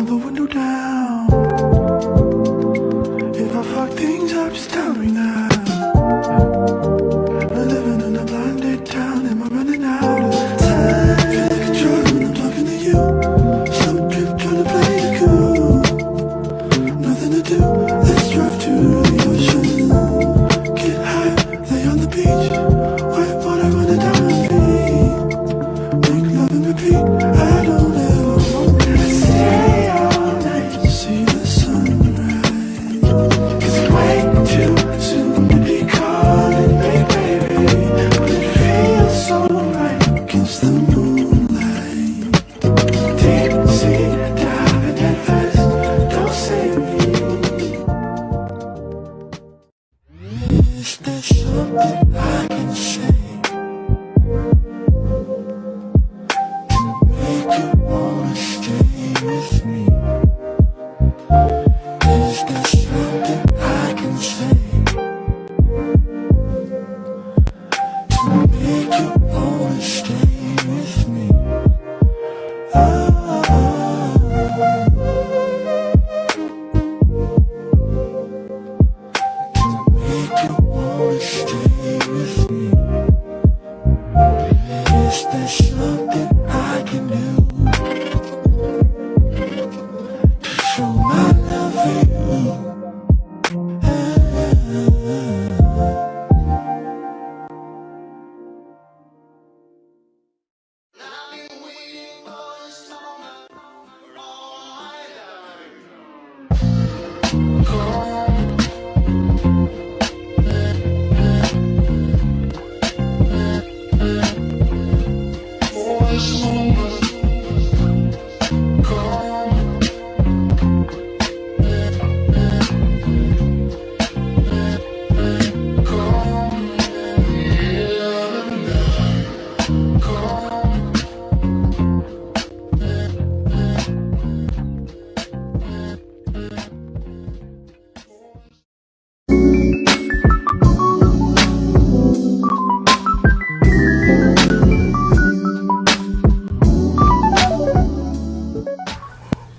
roll the window down. If I fuck things up, just tell me now. I'm living in a blinded town, am I running out of time? Feel like control when I'm talking to you. Slow trip, trying to play it cool. Nothing to do, let's drive to the ocean. Get high, lay on the beach. White water running down my feet. Make love and repeat, I don't ever want to stay all night to see the sunrise. It's way too soon to be calling me baby, but it feels so right against the moonlight. Deep sea diving head first, don't save me. Is there something I can say to make you wanna stay with me? Is there something I can say to make you wanna stay with me? Oh, make you wanna stay with me. Is there something I can do to show my love for you?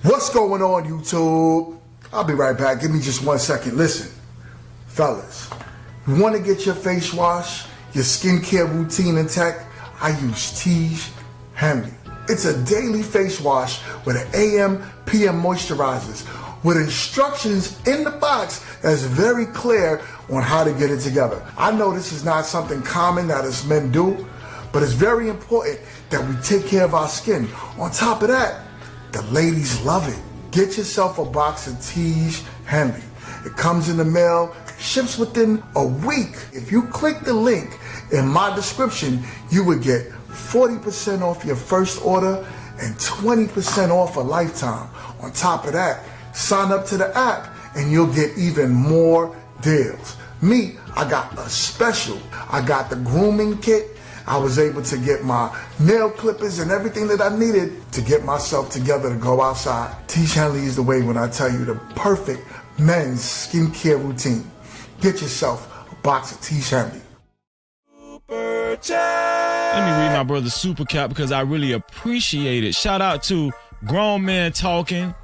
What's going on, YouTube? I'll be right back. Give me just 1 second. Listen, fellas, you want to get your face wash, your skincare routine intact? I use Tiege Henley. It's a daily face wash with an AM, PM moisturizers with instructions in the box that's very clear on how to get it together. I know this is not something common that us men do, but it's very important that we take care of our skin. On top of that, the ladies love it. Get yourself a box of Tiege Henley. It comes in the mail, ships within a week. If you click the link in my description, you would get 40% off your first order and 20% off a lifetime. On top of that, sign up to the app and you'll get even more deals. Me, I got a special. I got the grooming kit. I was able to get my nail clippers and everything that I needed to get myself together to go outside. Tiege Henley is the way when I tell you the perfect men's skincare routine. Get yourself a box of Tiege Henley. Let me read my brother's super cap because I really appreciate it. Shout out to Grown Men Talking.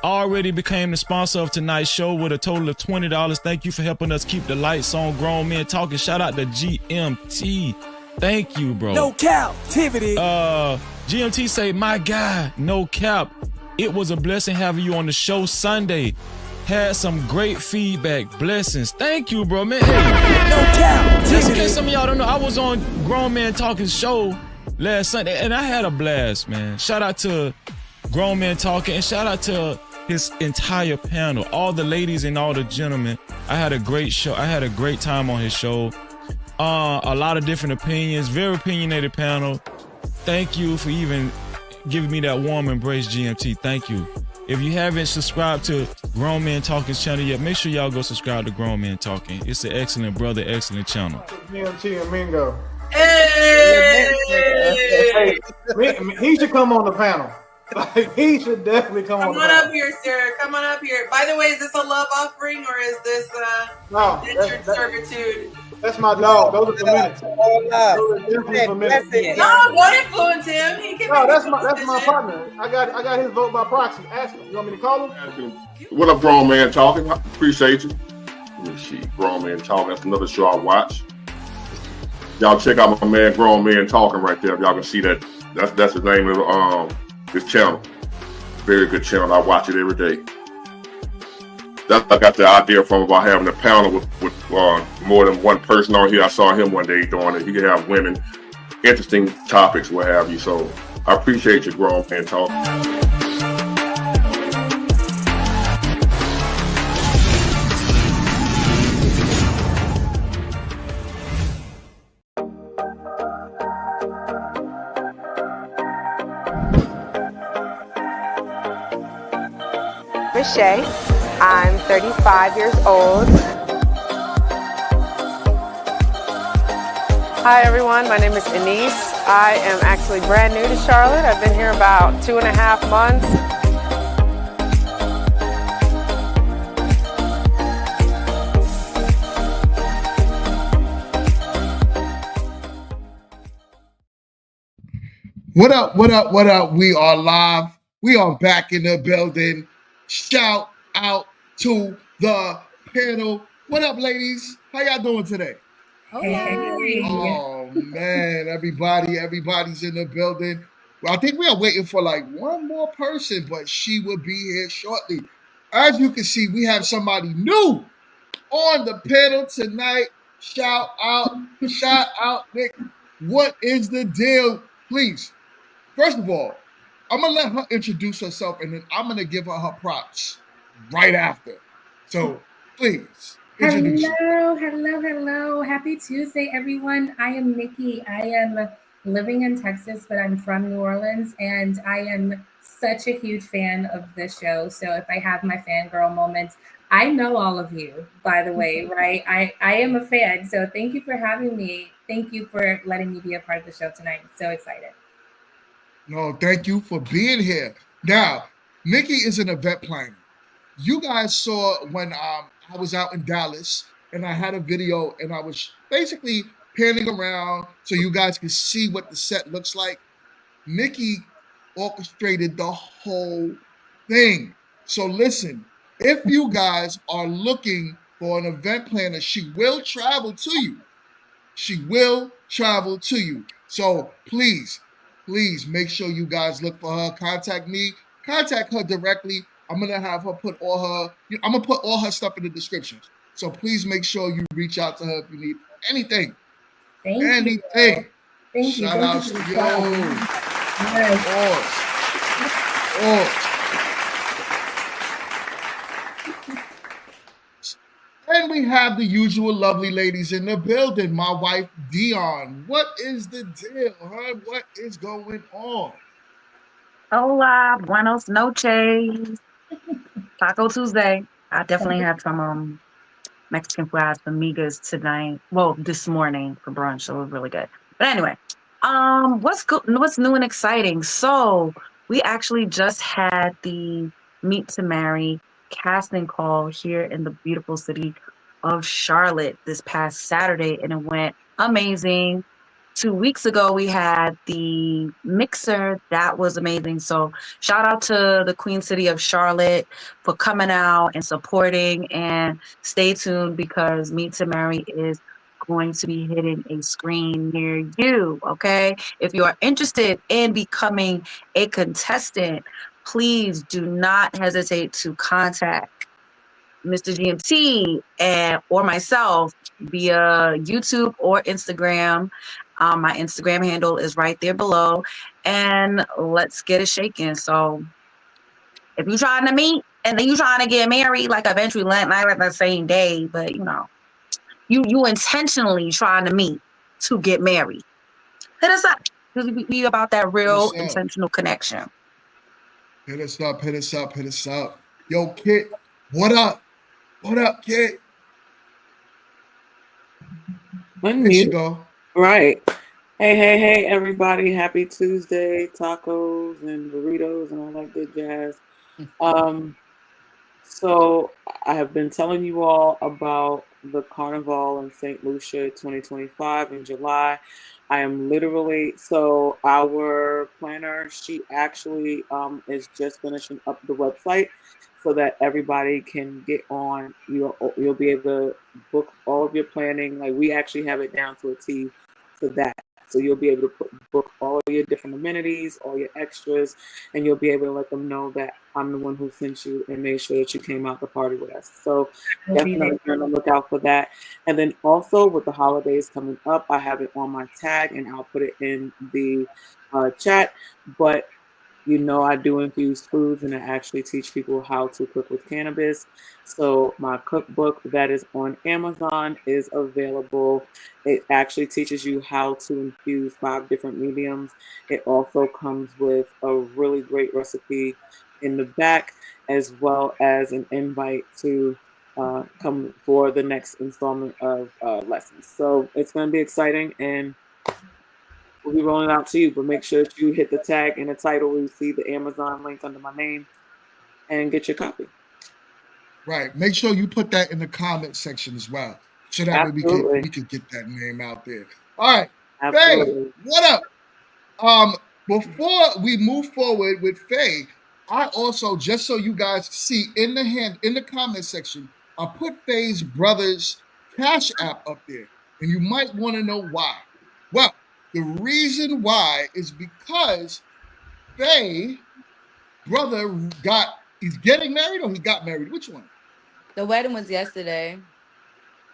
Already became the sponsor of tonight's show with a total of $20. Thank you for helping us keep the lights on. Grown Men Talking. Shout out to GMT. Thank you, bro. No captivity. GMT say, my guy, no cap. It was a blessing having you on the show Sunday. Had some great feedback. Blessings. Thank you, bro, man. Hey, No captivity. just in case some of y'all don't know, I was on Grown Man Talking show last Sunday, and I had a blast, man. Shout out to Grown Men Talking, and shout out to his entire panel, all the ladies and all the gentlemen. I had a great show. I had a great time on his show. A lot of different opinions, very opinionated panel. Thank you for even giving me that warm embrace, GMT. Thank you. If you haven't subscribed to Grown Men Talking's channel yet, make sure y'all go subscribe to Grown Men Talking. It's an excellent brother, excellent channel. GMT and Mingo. Hey! Hey, he should come on the panel. Like, he should definitely come on Come the on panel. up here, sir. Come on up here. By the way, is this a love offering or is this No, indentured servitude? That's my dog. Those are for minutes. All love. Those are definitely for minutes. Blessed, No, yeah. don't influence him. He can No, make that's my decision. partner. I got his vote by proxy. Ask him. You want me to call him? What up, grown man talking? Appreciate you. Let me see, grown man talking. That's another show I watch. Y'all check out my man, grown man talking right there. If y'all can see that. That's the name of this channel. Very good channel. I watch it every day. That's I got the idea from about having a panel with more than one person on here. I saw him one day doing it. He can have women, interesting topics, what have you. So I appreciate you, grown man talking. Shay. I'm 35 years old. Hi everyone, my name is Anise. I am actually brand new to Charlotte. I've been here about 2.5 months. What up, what up, what up? We are live. We are back in the building. Shout out to the panel. What up, ladies? How y'all doing today? Oh, man. Everybody's in the building. Well, I think we are waiting for like one more person, but she will be here shortly. As you can see, we have somebody new on the panel tonight. Shout out, Nick. What is the deal? Please. First of all, I'm going to let her introduce herself, and then I'm going to give her her props right after. So, please, introduce yourself. Hello. Happy Tuesday, everyone. I am Nikki. I am living in Texas, but I'm from New Orleans, and I am such a huge fan of this show. So if I have my fangirl moments, I know all of you, by the way, right? I am a fan. So thank you for having me. Thank you for letting me be a part of the show tonight. I'm so excited. No, thank you for being here. Now, Nikki is an event planner. You guys saw when I was out in Dallas and I had a video and I was basically panning around so you guys can see what the set looks like. Nikki orchestrated the whole thing. So listen, if you guys are looking for an event planner, she will travel to you. She will travel to you. So please make sure you guys look for her. Contact me. Contact her directly. I'm gonna have her put all her. I'm gonna put all her stuff in the description. So please make sure you reach out to her if you need anything. Thank you. Anything. Thank you. Shout out to you. And we have the usual lovely ladies in the building. My wife, Dion. What is the deal, huh? What is going on? Hola, buenos noches. Taco Tuesday. I definitely had some Mexican fries for migas tonight. Well, this morning for brunch, so it was really good. But anyway, what's new and exciting? So we actually just had the Meet to Marry casting call here in the beautiful city of Charlotte this past Saturday, and it went amazing. 2 weeks ago, we had the mixer. That was amazing. So shout out to the Queen City of Charlotte for coming out and supporting, and stay tuned because Meet to Marry is going to be hitting a screen near you, okay? If you are interested in becoming a contestant, please do not hesitate to contact Mr. GMT or myself via YouTube or Instagram. My Instagram handle is right there below, and let's get it shaking. So if you're trying to meet and then you're trying to get married, like eventually not like the same day, but you intentionally trying to meet to get married, hit us up because we about that real intentional connection. Hit us up. Yo, Kit, what up? What up, Kit? There you go. Right. Hey, everybody. Happy Tuesday. Tacos and burritos and all that good jazz. So I have been telling you all about the Carnival in St. Lucia 2025 in July. I am literally, so our planner, she actually is just finishing up the website so that everybody can get on. You'll be able to book all of your planning. Like, we actually have it down to a T to that. So you'll be able to book all of your different amenities, all your extras, and you'll be able to let them know that I'm the one who sent you and made sure that you came out to party with us. So definitely be on the lookout for that. And then also with the holidays coming up, I have it on my tag and I'll put it in the chat. But I do infuse foods and I actually teach people how to cook with cannabis. So my cookbook that is on Amazon is available. It actually teaches you how to infuse 5 different mediums. It also comes with a really great recipe in the back, as well as an invite to come for the next installment of lessons. So it's going to be exciting, and we'll be rolling out to you, but make sure that you hit the tag in the title where you see the Amazon link under my name and get your copy. Right. Make sure you put that in the comment section as well, so that way we can get that name out there. All right. Faye, what up? Before we move forward with Faye, I also, just so you guys see in the comment section, I put Faye's brother's Cash App up there, and you might want to know why. Well, the reason why is because Faye brother he's getting married, or he got married? Which one? The wedding was yesterday.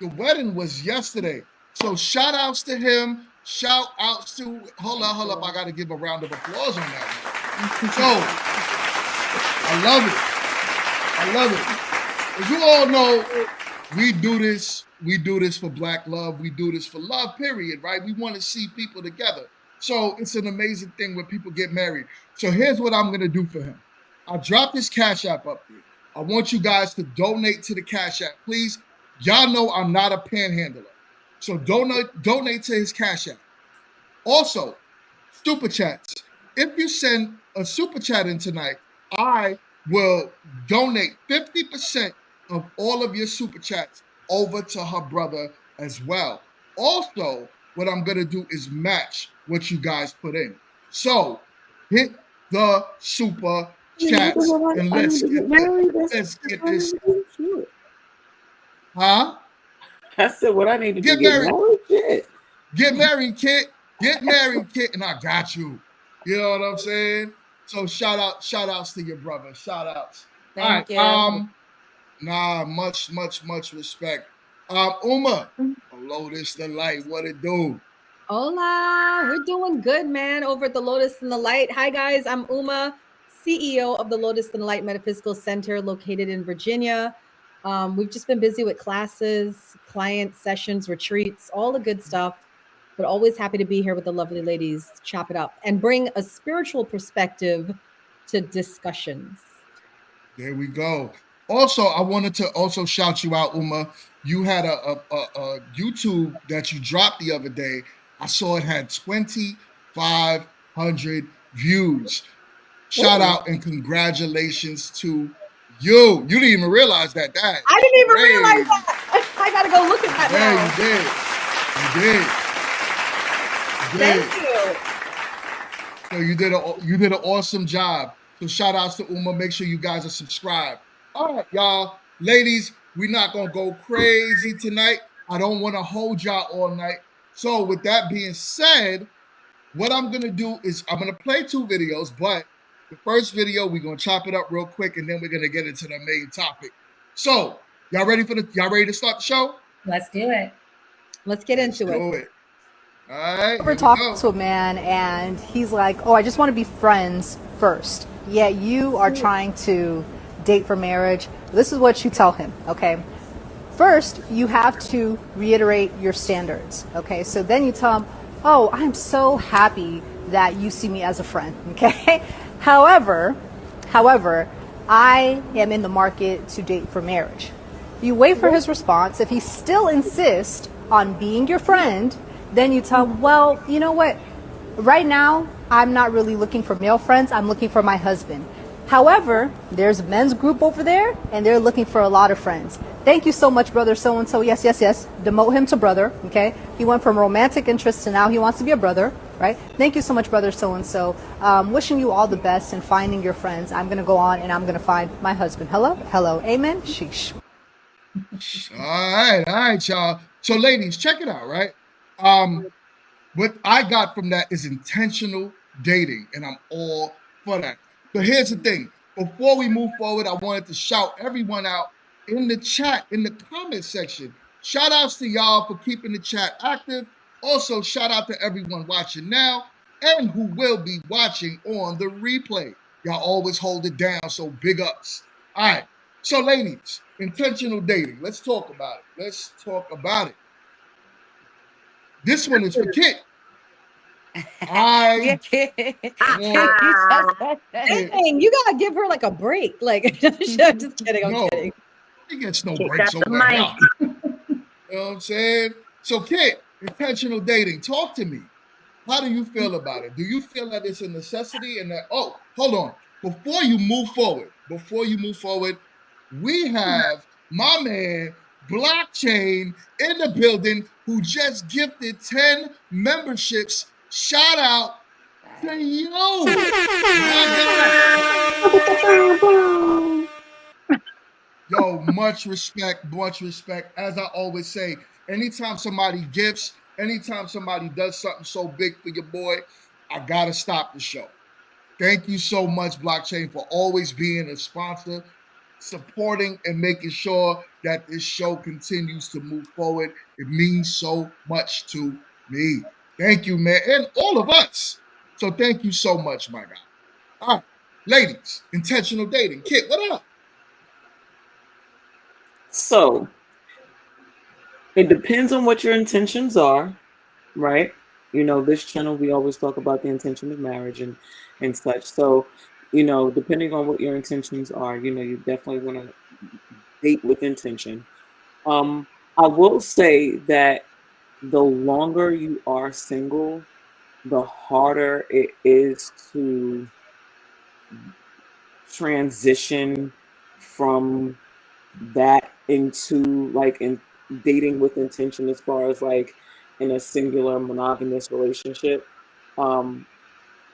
The wedding was yesterday. So shout outs to him. Shout outs to, hold up. I got to give a round of applause on that. So I love it. As you all know, we do this for Black love. We do this for love, period, right? We want to see people together. So it's an amazing thing when people get married. So here's what I'm going to do for him. I dropped this Cash App up there. I want you guys to donate to the Cash App, please. Y'all know I'm not a panhandler. So donate to his Cash App. Also, Super Chats. If you send a Super Chat in tonight, I will donate 50% of all of your Super Chats over to her brother as well. Also, what I'm going to do is match what you guys put in. So, hit the Super Chats and let's get this. Huh? I said, what I need to do? Get married. Get married, kid. Get married, kid. And I got you. You know what I'm saying? So shout outs to your brother. Shout outs. Thank you. Much respect. Uma, Lotus the Light, what it do? Hola, we're doing good, man, over at the Lotus and the Light. Hi, guys, I'm Uma, CEO of the Lotus and the Light Metaphysical Center located in Virginia. We've just been busy with classes, client sessions, retreats, all the good stuff, but always happy to be here with the lovely ladies to chop it up and bring a spiritual perspective to discussions. There we go. Also, I wanted to also shout you out, Uma. You had a YouTube that you dropped the other day. I saw it had 2,500 views. Shout out and congratulations to you. You didn't even realize that. I didn't even realize that. I gotta go look at that now. You did. Thank you. So you did an awesome job. So shout outs to Uma. Make sure you guys are subscribed. All right, y'all. Ladies, we're not gonna go crazy tonight. I don't want to hold y'all all night. So with that being said, what I'm gonna do is I'm gonna play 2 videos, but the first video, we're gonna chop it up real quick, and then we're gonna get into the main topic. So, y'all ready to start the show? Let's do it. Let's get into it. All right. Ever talked to a man and he's like, "Oh, I just want to be friends first." Yet you are trying to date for marriage. This is what you tell him, okay? First, you have to reiterate your standards, okay? So then you tell him, "Oh, I'm so happy that you see me as a friend," okay? However, I am in the market to date for marriage. You wait for his response. If he still insists on being your friend, then you tell him, "Well, you know what? Right now, I'm not really looking for male friends. I'm looking for my husband. However, there's a men's group over there, and they're looking for a lot of friends. Thank you so much, brother so-and-so. Yes, yes, yes. Demote him to brother, okay? He went from romantic interest to now he wants to be a brother, right? Thank you so much, brother so-and-so. Wishing you all the best in finding your friends. I'm going to go on and I'm going to find my husband. Hello? Hello. Amen? Sheesh. All right, y'all. So, ladies, check it out, right? What I got from that is intentional dating, and I'm all for that. But here's the thing. Before we move forward, I wanted to shout everyone out in the chat, in the comment section. Shout outs to y'all for keeping the chat active. Also, shout out to everyone watching now and who will be watching on the replay. Y'all always hold it down, so big ups. All right. So, ladies, intentional dating. Let's talk about it. Let's talk about it. This one is for Kit. Dang, you gotta give her like a break. Like, I'm just kidding. I'm kidding. She gets no Kit breaks got the over mic. here. You know what I'm saying? So, Kit, intentional dating, talk to me. How do you feel about it? Do you feel that it's a necessity and that, oh, hold on. Before you move forward, we have my man, Blockchain, in the building who just gifted 10 memberships. Shout out to you. Yo, much respect, much respect. As I always say, anytime somebody gifts, anytime somebody does something so big for your boy, I gotta stop the show. Thank you so much, Blockchain, for always being a sponsor, supporting and making sure that this show continues to move forward. It means so much to me. Thank you, man, and all of us. So thank you so much, my guy. All right, ladies, intentional dating. Kit, what up? So it depends on what your intentions are, right? You know, this channel, we always talk about the intention of marriage and such. So, you know, depending on what your intentions are, you know, you definitely want to date with intention. I will say that the longer you are single, the harder it is to transition from that into like in dating with intention as far as like in a singular monogamous relationship.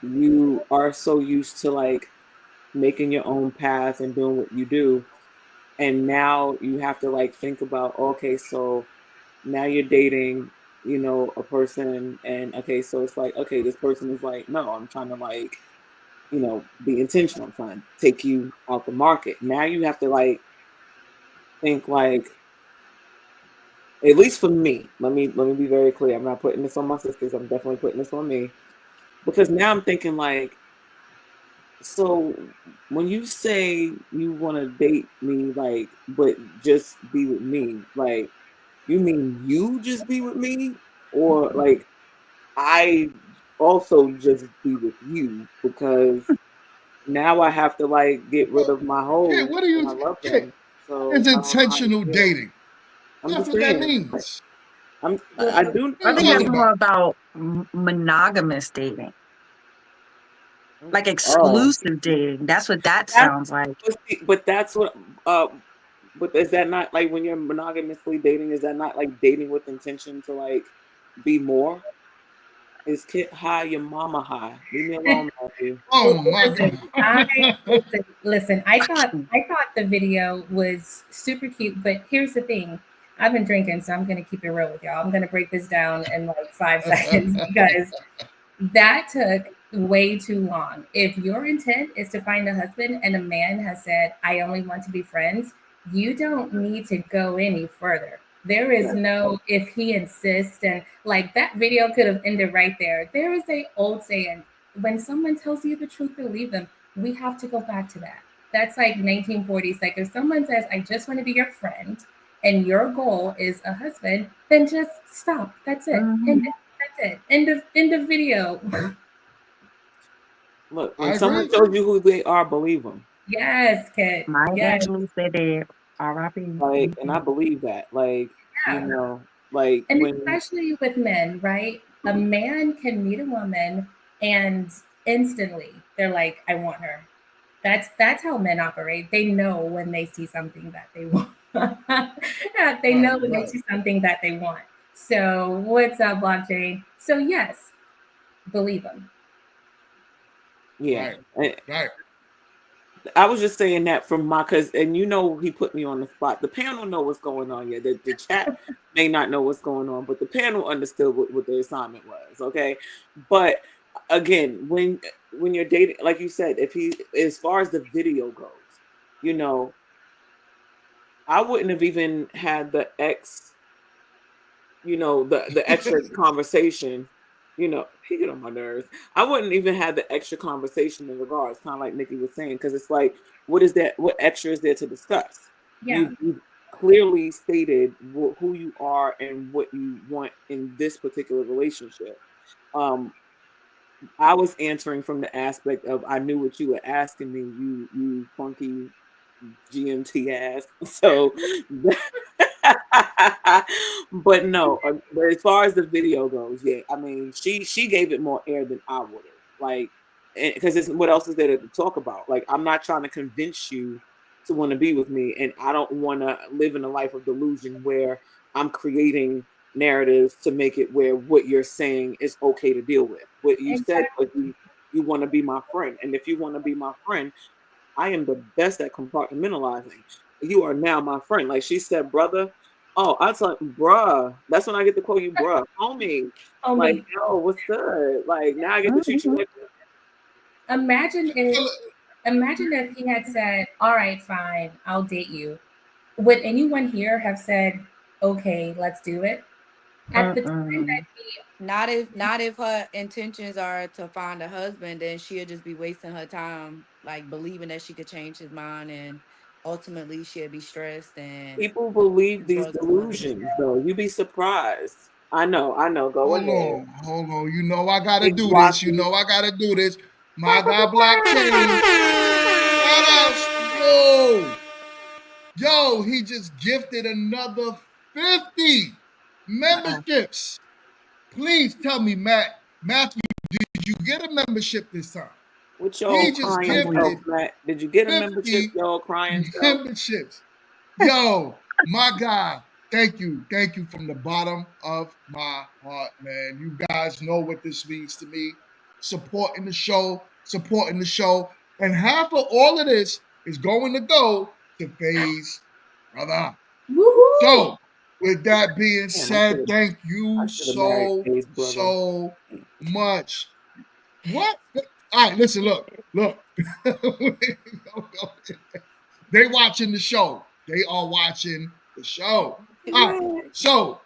You are so used to like making your own path and doing what you do, and now you have to like think about, okay, so now you're dating, you know, a person, and okay, so it's like, okay, this person is like, no, I'm trying to like, you know, be intentional, I'm trying to take you out the market. Now you have to like think like, at least for me, let me be very clear. I'm not putting this on my sisters. I'm definitely putting this on me, because now I'm thinking like, so when you say you want to date me, like, but just be with me, like, you mean you just be with me, or like I also just be with you? Because now I have to like get rid of my Kit, hoes what do and you I love Kit? them. So It's I don't know how you intentional feel. dating. I'm That's just what that saying. means. I do. I think talking that's about? more about monogamous dating, like Oh, exclusive dating. That's what that that's sounds like. but that's what. But is that not like when you're monogamously dating? Is that not like dating with intention to like be more? Is Kit high? Your mama high? Leave me alone, Matthew. Oh my Listen, God. listen. I thought the video was super cute, but here's the thing. I've been drinking, so I'm gonna keep it real with y'all. I'm gonna break this down in like 5 seconds because that took way too long. If your intent is to find a husband and a man has said, I only want to be friends, you don't need to go any further. There is no if he insists, and like that video could have ended right there. There is a old saying, when someone tells you the truth, believe them. We have to go back to that. That's like 1940s. Like if someone says, I just want to be your friend and your goal is a husband, then just stop. That's it. End it. That's it. End of video. Look, I when someone agree. tells you who they are, believe them. Yes, Kit. Maya Yes. Angelou said that. R.I.P. Like, and I believe that. Like, you Yeah. know, like And when especially with men, right? A man can meet a woman and instantly they're like, I want her. That's how men operate. They know when they see something that they want. They know when they see something that they want. So what's up, blockchain? So yes, believe them. Yeah. Right. I was just saying that from my and he put me on the spot. The panel know what's going on. Yeah, the chat may not know what's going on, but the panel understood what the assignment was. Okay, but again, when you're dating, like you said, if he, as far as the video goes, I wouldn't have even had the the extra conversation. He get on my nerves. I wouldn't even have the extra conversation in regards, kind of like Nikki was saying, because it's like, what is that? What extra is there to discuss? Yeah. You clearly stated who you are and what you want in this particular relationship. I was answering from the aspect of I knew what you were asking me, you funky GMT ass. So, but no. But as far as the video goes, yeah, I mean, she gave it more air than I would have. Like, because it's what else is there to talk about? Like, I'm not trying to convince you to want to be with me, and I don't want to live in a life of delusion where I'm creating narratives to make it where what you're saying is okay to deal with. What you said, but you want to be my friend, and if you want to be my friend, I am the best at compartmentalizing. You are now my friend. Like she said, brother. Oh, I was like, bruh. That's when I get to call you bruh. Homie. Like, Homie. yo, what's good? Like, now I get to treat you like Imagine if he had said, "All right, fine, I'll date you." Would anyone here have said, "Okay, let's do it"? At the time that Not if her intentions are to find a husband, then she'll just be wasting her time, like believing that she could change his mind, and ultimately she'll be stressed and people believe these drugs and money. delusions, though. You'd be surprised. I know. Go ahead. Hold on. You know I gotta Big do this. You blocky. know I gotta do this. My guy blockchain. Shout out. Yo, he just gifted another 50 memberships. Please tell me, Matthew, did you get a membership this time? With your He just crying gifted self, Matt. Did you get a 50 membership, y'all crying self? memberships. Yo, my guy, thank you. Thank you from the bottom of my heart, man. You guys know what this means to me. Supporting the show. And half of all of this is going to go to FaZe brother. Woo-hoo! So, with that being Man, said, thank you so much. What? All right, listen, look. They watching the show. They are watching the show. All right, so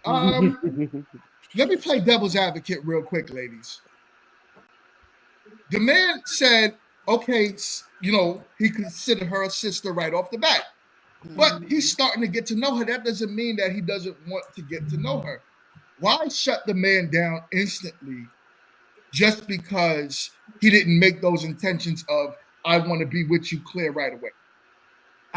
let me play devil's advocate real quick, ladies. The man said, okay, he considered her a sister right off the bat. But he's starting to get to know her. That doesn't mean that he doesn't want to get to know her. Why shut the man down instantly just because he didn't make those intentions of, I want to be with you clear right away?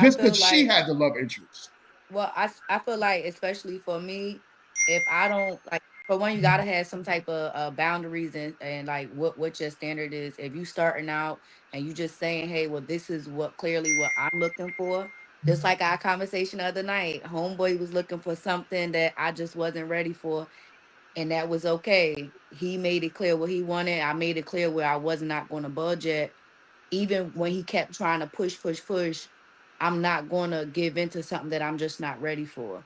Just because she had the love interest. Well, I feel like, especially for me, if I don't like, for one, you gotta have some type of boundaries and like what your standard is. If you starting out and you just saying, hey, well, this is what clearly what I'm looking for. Just like our conversation the other night, homeboy was looking for something that I just wasn't ready for, and that was okay. He made it clear what he wanted. I made it clear where I was not going to budget. Even when he kept trying to push, I'm not going to give into something that I'm just not ready for.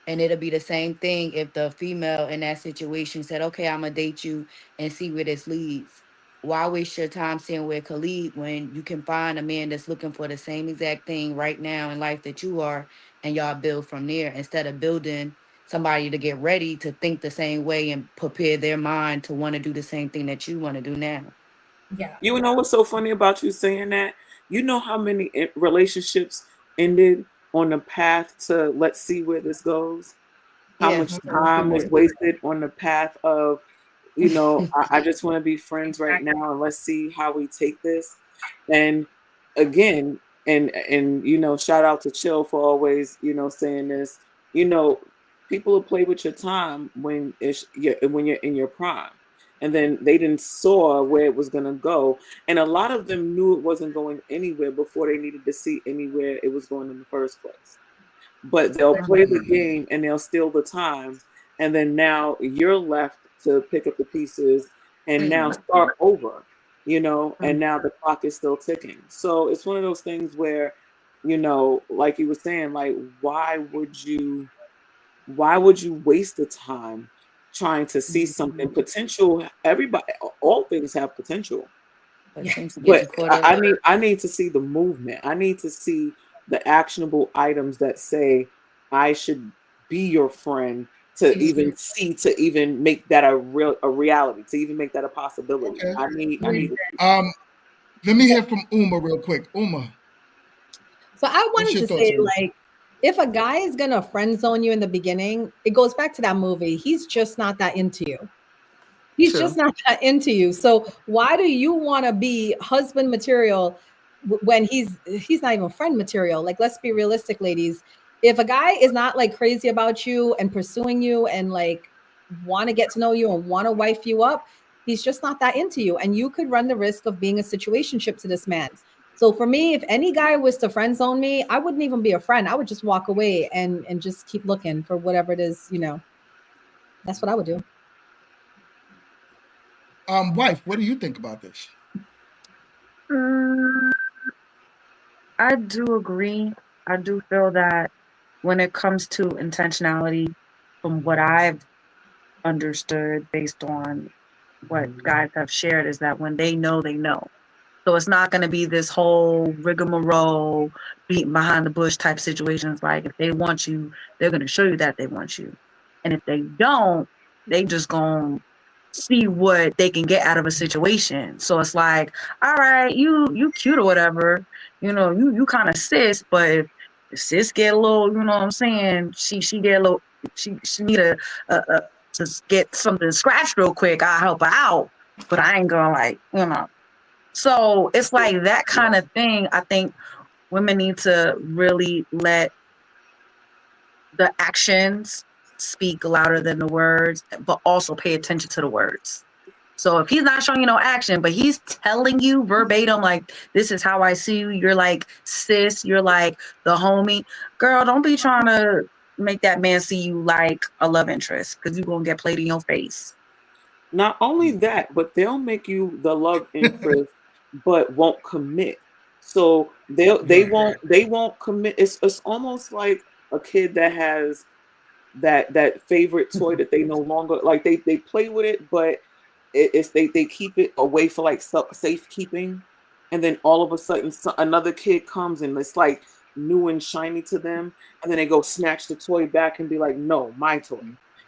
And it'll be the same thing if the female in that situation said, okay, I'm going to date you and see where this leads. Why waste your time seeing where it could lead when you can find a man that's looking for the same exact thing right now in life that you are, and y'all build from there instead of building somebody to get ready to think the same way and prepare their mind to want to do the same thing that you want to do now. Yeah. You know what's so funny about you saying that? You know how many relationships ended on the path to let's see where this goes? How much time was wasted on the path of, I just want to be friends right now and let's see how we take this. And again, and shout out to Chill for always, saying this. People will play with your time when you're in your prime. and then they didn't saw where it was going to go, and a lot of them knew it wasn't going anywhere before they needed to see anywhere it was going in the first place. But they'll play the game and they'll steal the time, and then now you're left to pick up the pieces and now start over, and now the clock is still ticking. So it's one of those things where, like you were saying, like why would you waste the time trying to see something potential? Everybody, all things have potential, but I need to see the movement. I need to see the actionable items that say I should be your friend, to even see, to even make that a reality, to even make that a possibility. Okay. I need Let me hear from Uma real quick. Uma. So I wanted to say, like, if a guy is gonna friend zone you in the beginning, it goes back to that movie. He's just not that into you. He's just not that into you. So why do you want to be husband material when he's not even friend material? Like, let's be realistic, ladies. If a guy is not like crazy about you and pursuing you and like want to get to know you and want to wife you up, he's just not that into you. And you could run the risk of being a situationship to this man. So for me, if any guy was to friend zone me, I wouldn't even be a friend. I would just walk away and just keep looking for whatever it is, That's what I would do. Wife, what do you think about this? I do agree. I do feel that when it comes to intentionality, from what I've understood based on what guys have shared, is that when they know, they know. So it's not going to be this whole rigmarole, beating behind the bush type situations. Like, if they want you, they're going to show you that they want you. And if they don't, they just going to see what they can get out of a situation. So it's like, all right, you cute or whatever, you kind of sis, but if sis get a little, you know what I'm saying, she get a little, she need a to get something scratched real quick, I'll help her out, but I ain't gonna so it's like that kind of thing. I think women need to really let the actions speak louder than the words, but also pay attention to the words. So if he's not showing you no action, but he's telling you verbatim, like, this is how I see you, you're like sis, you're like the homie, girl, don't be trying to make that man see you like a love interest, because you're going to get played in your face. Not only that, but they'll make you the love interest, but won't commit. So they won't commit. It's almost like a kid that has that favorite toy that they no longer like. They play with it, but they keep it away for like safekeeping, and then all of a sudden another kid comes and it's like new and shiny to them, and then they go snatch the toy back and be like, no, my toy.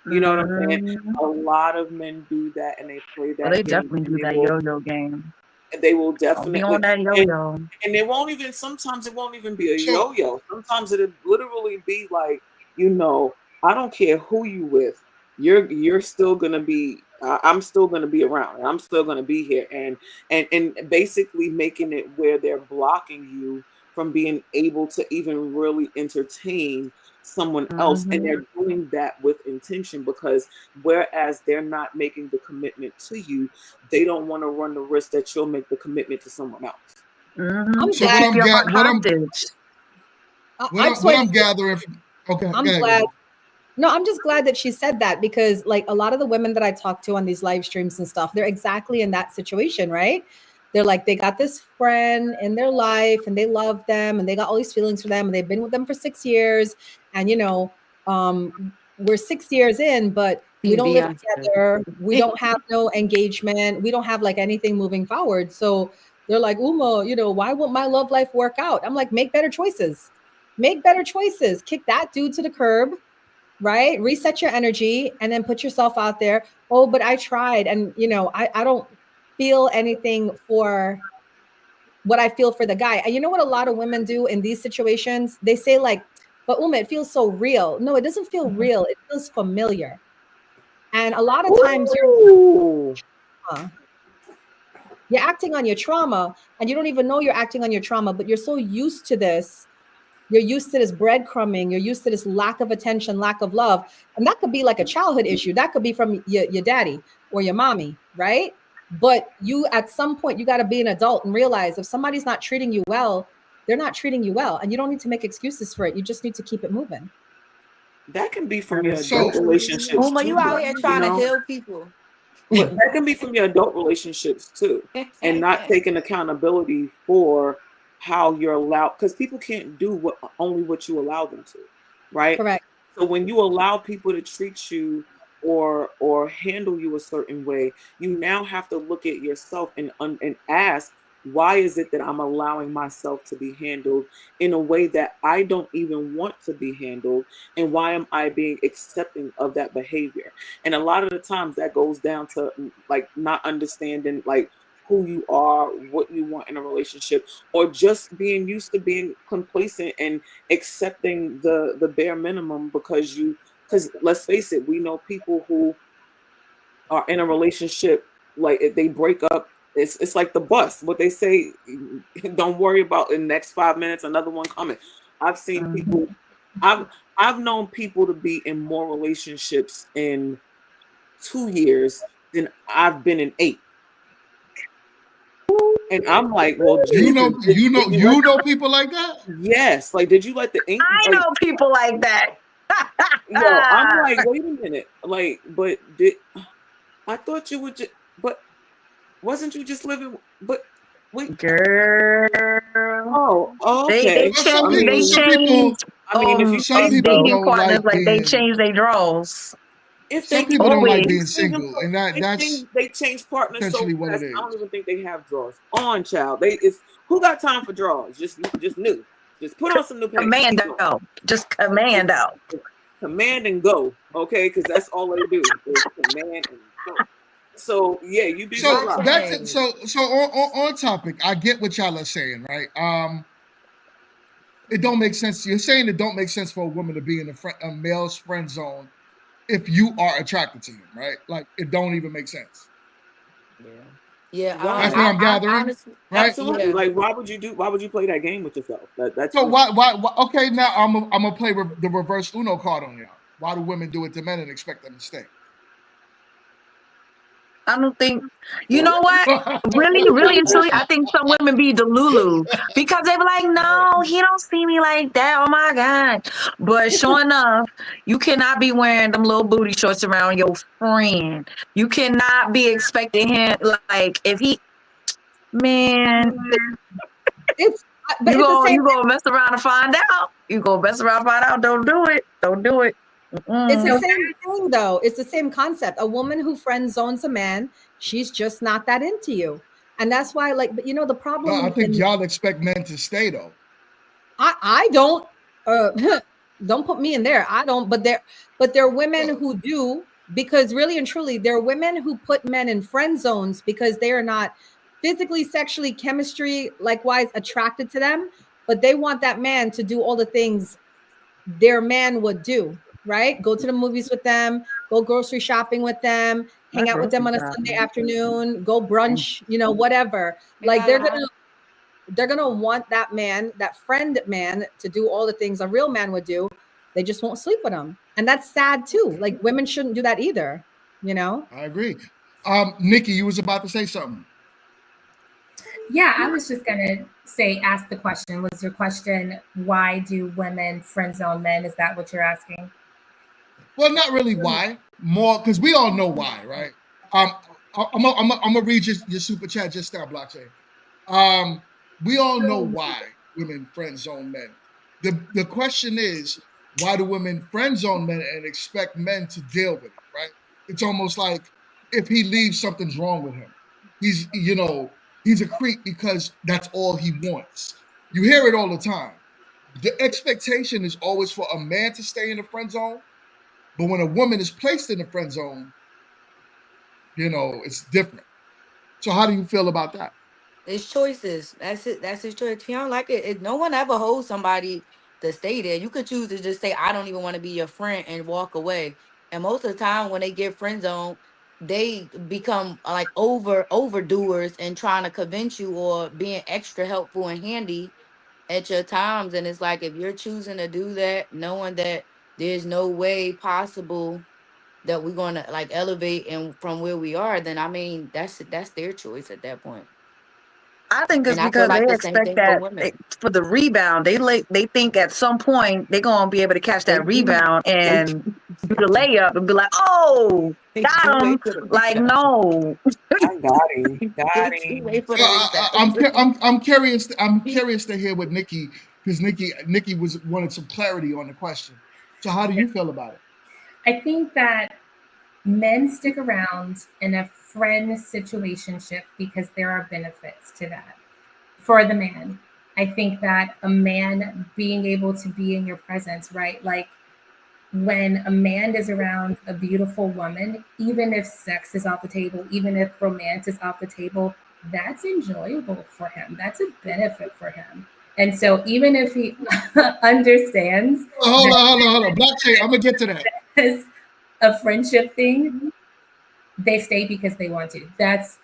You know what I'm saying? A lot of men do that, and they play that. They definitely do that yo-yo game. And they will definitely be on that yo-yo. And they won't even. Sometimes it won't even be a yo-yo. Sometimes it'll literally be like, I don't care who you with. You're still gonna be. I'm still gonna be around. And I'm still gonna be here. And basically making it where they're blocking you from being able to even really entertain someone else, and they're doing that with intention, because whereas they're not making the commitment to you, they don't want to run the risk that you'll make the commitment to someone else. So what I'm gathering, I'm glad. No, I'm just glad that she said that, because like a lot of the women that I talk to on these live streams and stuff, they're exactly in that situation, right? They're like, they got this friend in their life and they love them and they got all these feelings for them and they've been with them for 6 years. And, we're 6 years in, but we don't live together. We don't have no engagement. We don't have like anything moving forward. So they're like, Uma, why won't my love life work out? I'm like, make better choices. Make better choices. Kick that dude to the curb, right? Reset your energy and then put yourself out there. Oh, but I tried. And, I don't feel anything for what I feel for the guy. And you know what a lot of women do in these situations? They say like, but Uma, it feels so real. No, it doesn't feel real. It feels familiar. And a lot of times you're acting on your trauma and you don't even know you're acting on your trauma, but you're so used to this. You're used to this breadcrumbing. You're used to this lack of attention, lack of love. And that could be like a childhood issue. That could be from your daddy or your mommy, right? But you, at some point, you got to be an adult and realize if somebody's not treating you well, they're not treating you well, and you don't need to make excuses for it. You just need to keep it moving. That can be from That your is So adult relationships Uma, too, you out though. here You trying to know, heal people. but that can be from your adult relationships too, and not taking accountability for how you're allowed, because people can't do what only what you allow them to, right? Correct. So when you allow people to treat you or handle you a certain way, you now have to look at yourself and ask, why is it that I'm allowing myself to be handled in a way that I don't even want to be handled, and why am I being accepting of that behavior? And a lot of the times that goes down to like not understanding like who you are, what you want in a relationship, or just being used to being complacent and accepting the bare minimum because let's face it, we know people who are in a relationship, like if they break up, it's like the bus. What they say, don't worry about in the next 5 minutes, another one coming. I've seen people, I've I've known people to be in more relationships in 2 years than I've been in 8. And I'm like, well, you Jesus, know, you know, did you let you know people like that. yes, like did you let the ink I like know people like that. yo, I'm like, wait a minute. Like, but did I thought you would just but wasn't you just living but wait, Girl, they okay. Well, some I change people, they mean some people, change if some their you people do, dating don't partners like like they being. change their draws. if Some they people don't like Always. being single, and that's they change partners so essentially what it fast. I is. don't even think they have drawers on, child. They it's who got time for drawers? Just new. Just put on some new pants. Commando. Just commando. Command and go, okay? Because that's all they do is command and go. So yeah, you'd be So surprised. that's it. So on topic, I get what y'all are saying, right? It don't make sense. You're saying it don't make sense for a woman to be in a male's friend zone if you are attracted to him, right? Like it don't even make sense. Yeah, That's what Why? I'm I gathering, honestly, right? Absolutely. yeah. Like, why would you play that game with yourself? That's So just why okay, now I'm gonna play the reverse Uno card on y'all. Why do women do it to men and expect them to stay? I don't think, you know what? Really, really and truly, I think some women be delulu because they be like, no, he don't see me like that. Oh my God. But sure enough, you cannot be wearing them little booty shorts around your friend. You cannot be expecting him, like, if he, man, It's but it's the same. you go mess around and find out. You go mess around and find out. Don't do it. Don't do it. It's the Mm-mm. same thing, though. It's the same concept. A woman who friend zones a man, she's just not that into you, and that's why, like, but the No, I problem think in y'all expect men to stay though. I don't don't put me in there. I don't, but there are women who do, because really and truly there are women who put men in friend zones because they are not physically, sexually, chemistry likewise attracted to them, but they want that man to do all the things their man would do, right? Go to the movies with them, go grocery shopping with them, hang Not out with them grocery on a Sunday shopping. afternoon, go brunch, whatever. Ain't Like got a lot. they're gonna want that man, that friend man, to do all the things a real man would do. They just won't sleep with him, and that's sad too. Like women shouldn't do that either. You know. I agree. Nikki, you was about to say something. Yeah, I was just gonna say, ask the question. Was your question, why do women friend zone men? Is that what you're asking? Well, not really why. More because we all know why, right? I'm gonna read your super chat just now, blockchain. We all know why women friend zone men. The question is, why do women friend zone men and expect men to deal with it, right? It's almost like if he leaves, something's wrong with him. He's a creep because that's all he wants. You hear it all the time. The expectation is always for a man to stay in the friend zone, but when a woman is placed in the friend zone, it's different. So how do you feel about that? It's choices. That's it. That's his choice. If you don't like no one ever holds somebody to stay there. You could choose to just say, I don't even want to be your friend and walk away. And most of the time when they get friend zone, they become like overdoers and trying to convince you or being extra helpful and handy at your times. And it's like if you're choosing to do that, knowing that there's no way possible that we're gonna like elevate and from where we are, then I mean that's their choice at that point. I think it's And I feel because they like the same expect thing for that women. for the rebound, they think at some point they're gonna be able to catch They that do. rebound They and do the layup and be like, "Oh, they do got him!" wait for the Like, rebound. no, I got him. They Got do him. wait for the I'm rebound. curious. I'm curious to hear what Nikki, because Nikki wanted some clarity on the question. So how do you feel about it? I think that men stick around in a friend situationship because there are benefits to that for the man. I think that a man being able to be in your presence, right? Like when a man is around a beautiful woman, even if sex is off the table, even if romance is off the table, that's enjoyable for him. That's a benefit for him. And so even if he understands Hold on. Blockchain, I'm gonna get to that. it's a friendship thing, they stay because they want to. That's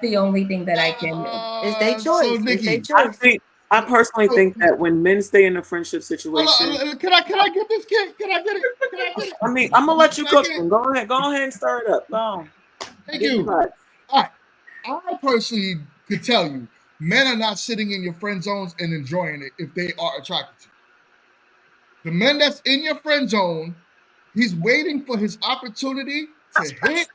the only thing that I can do. It's their So choice. It's their Nikki, I choice. think I personally so, think that when men stay in a friendship hold situation, on, can I get this kid? Can I get it? Can I get it? I mean, I'm gonna let you Can I cook get it? them. Go ahead and stir it up. Go on. Thank Give you. your thoughts. All right. I personally could tell you, men are not sitting in your friend zones and enjoying it if they are attracted to you. The men that's in your friend zone, he's waiting for his opportunity to hit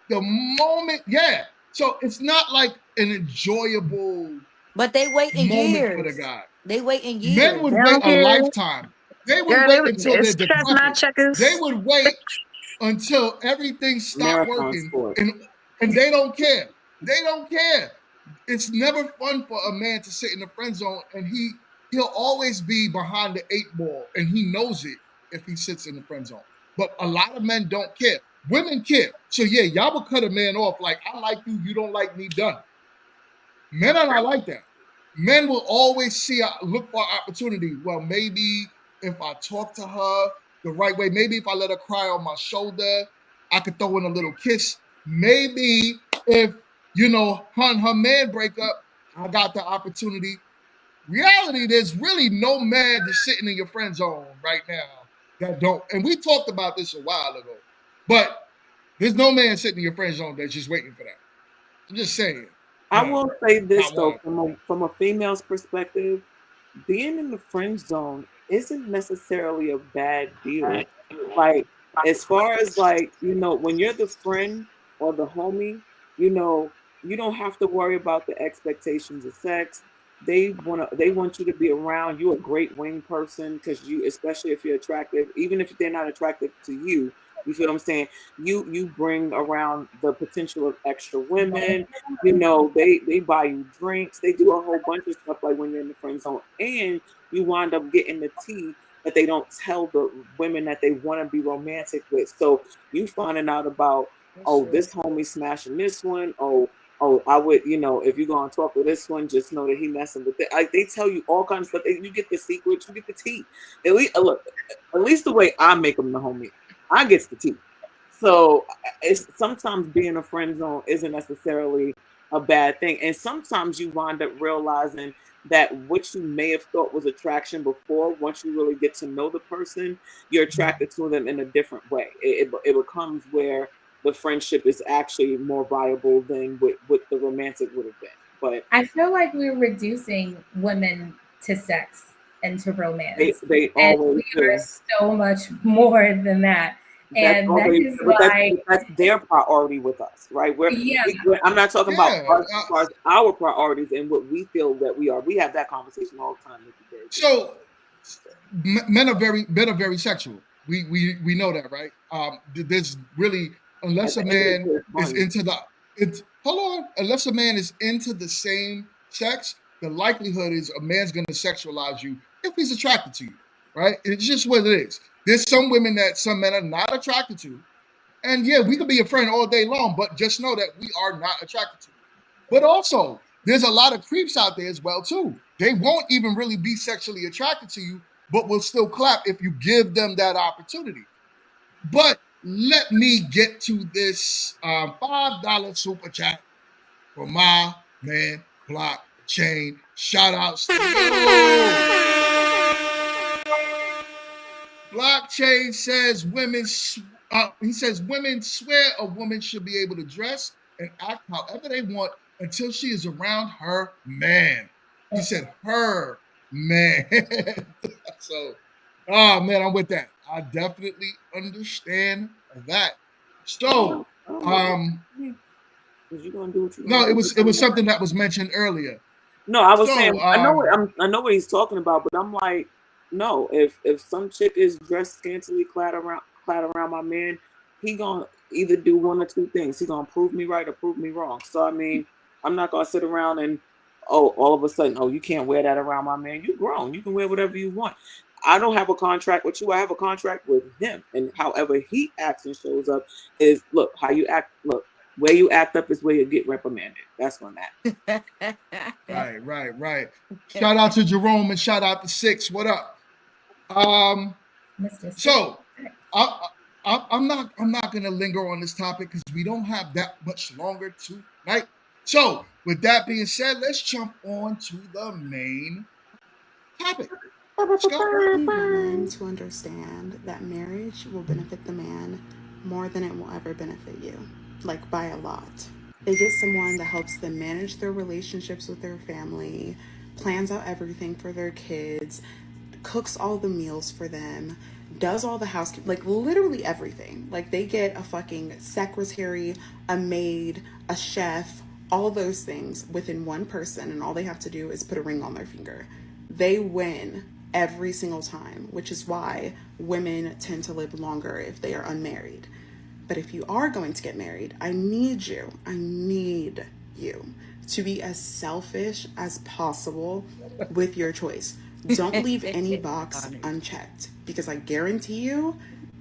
the moment. Yeah. So it's not like an enjoyable But they wait in moment for the years. guy. They wait in Men years. would they wait don't a care. lifetime. They would Girl, wait until they're it's chestnut decrepit. They checkers. would wait until everything stopped Marathon working, sport. and they don't care. They don't care. It's never fun for a man to sit in the friend zone, and he'll always be behind the 8 ball, and he knows it if he sits in the friend zone. But a lot of men don't care. Women care. So yeah, y'all will cut a man off like, I like you, you don't like me, done. Men are not like that. Men will always look for opportunity. Well, maybe if I talk to her the right way, maybe if I let her cry on my shoulder, I could throw in a little kiss. Maybe if, her and her man break up, I got the opportunity. Reality, there's really no man that's sitting in your friend zone right now that don't. And we talked about this a while ago, but there's no man sitting in your friend zone that's just waiting for that. I'm just saying. I No, will say this not though, one. from a female's perspective, being in the friend zone isn't necessarily a bad deal. Like, as far as like, when you're the friend or the homie, you don't have to worry about the expectations of sex. They want you to be around. You're a great wing person because especially if you're attractive, even if they're not attractive to you, you feel what I'm saying? You bring around the potential of extra women. They buy you drinks. They do a whole bunch of stuff like when you're in the friend zone, and you wind up getting the tea that they don't tell the women that they want to be romantic with. So you finding out about, oh, this homie smashing this one. Oh, I would, if you're gonna talk to this one, just know that he messing with it. Like, they tell you all kinds of stuff. You get the secrets, you get the tea. At least the way I make them the homie, I gets the tea. So it's sometimes being a friend zone isn't necessarily a bad thing, and sometimes you wind up realizing that what you may have thought was attraction before, once you really get to know the person, you're attracted to them in a different way. It becomes where the friendship is actually more viable than what the romantic would have been. But I feel like we're reducing women to sex and to romance. they And always we are do. so much more than that. That's And that always, is but why, that's their priority with us, right? yeah, I'm not talking about Yeah. us as far as our priorities and what we feel that we are. We have that conversation all the time. So men are very sexual. We know that, right? There's really, unless a man is into unless a man is into the same sex, the likelihood is a man's going to sexualize you if he's attracted to you, right? It's just what it is. There's some women that some men are not attracted to, and yeah, we could be a friend all day long, but just know that we are not attracted to you. But also, there's a lot of creeps out there as well too. They won't even really be sexually attracted to you, but will still clap if you give them that opportunity. But let me get to this $5 super chat for my man Blockchain. Shout outs to you. Blockchain says women He says women swear a woman should be able to dress and act however they want until she is around her man. He said her man. So, oh man, I'm with that. I definitely understand that. So, Cause you're gonna do what you no, gonna do. it was something that was mentioned earlier. No, I was saying So, I know what he's talking about, but I'm like, no, if some chick is dressed scantily clad around my man, he gonna either do one or two things. He gonna prove me right or prove me wrong. So I mean, I'm not gonna sit around and all of a sudden, you can't wear that around my man. You grown. You can wear whatever you want. I don't have a contract with you. I have a contract with him. And however he acts and shows up is look, how you act, look, where you act up is where you get reprimanded. That's when that. Right. Shout out to Jerome and shout out to Six. What up? So I'm not gonna linger on this topic because we don't have that much longer tonight. So with that being said, let's jump on to the main topic. Let's go. I need women to understand that marriage will benefit the man more than it will ever benefit you, like by a lot. They get someone that helps them manage their relationships with their family, plans out everything for their kids, cooks all the meals for them, does all the housekeeping, like literally everything. Like they get a fucking secretary, a maid, a chef, all those things within one person, and all they have to do is put a ring on their finger. They win every single time, which is why women tend to live longer if they are unmarried. But if you are going to get married, I need you to be as selfish as possible with your choice. Don't leave any box unchecked, because I guarantee you